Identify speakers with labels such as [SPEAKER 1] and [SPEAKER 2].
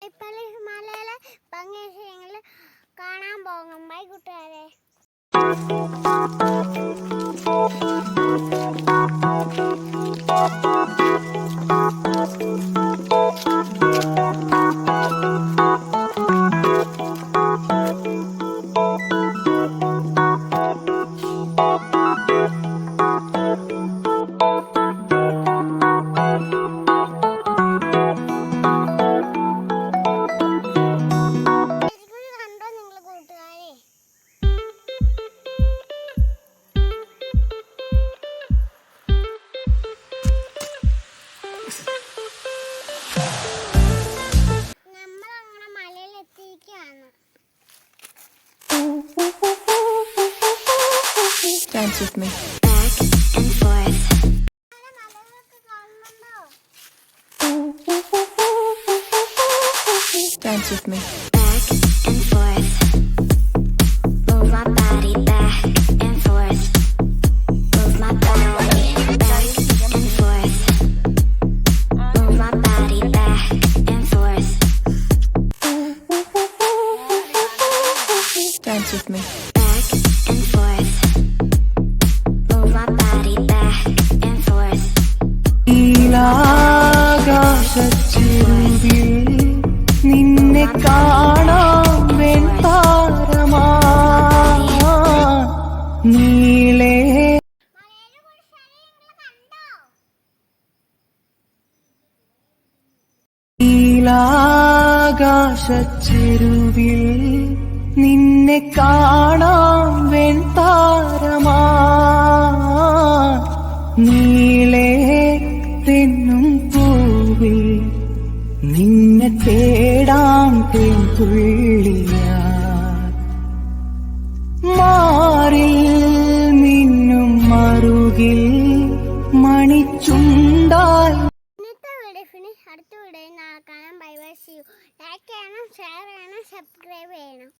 [SPEAKER 1] ഇപ്പോൾ മലയിലെ ഭംഗി കാണാൻ പോകും. ബൈ കൂട്ടുകാരെ.
[SPEAKER 2] Dance with me.
[SPEAKER 3] Back and forth.
[SPEAKER 2] Dance with me.
[SPEAKER 3] Back and forth. Move my body back and forth. Move my body back and forth. Move my body back and forth.
[SPEAKER 2] Dance with me.
[SPEAKER 3] Back and forth. Move my body back and forth.
[SPEAKER 4] നീലാകാശച്ചിരുവിൽ നിന്നെ കാണാം വെൺതാരമാ നീളേ നീലാകാശച്ചിരുവിൽ നിന്നെ കാണാം വെൺതാരമാ നീളേ തെന്നും പൂവിൽ നിന്നെ തേടാം തേൻതുള്ളിയാ മാറിൽ മിന്നും മറുകിൽ മണിച്ചുണ്ടായി.
[SPEAKER 1] ഇന്നത്തെ വീഡിയോ ഫിനിഷ്. അടുത്ത വീഡിയോ കാണാം. Bye bye. See you. Like ചെയ്യണം, ഷെയർ ചെയ്യണം, സബ്സ്ക്രൈബ് ചെയ്യണം.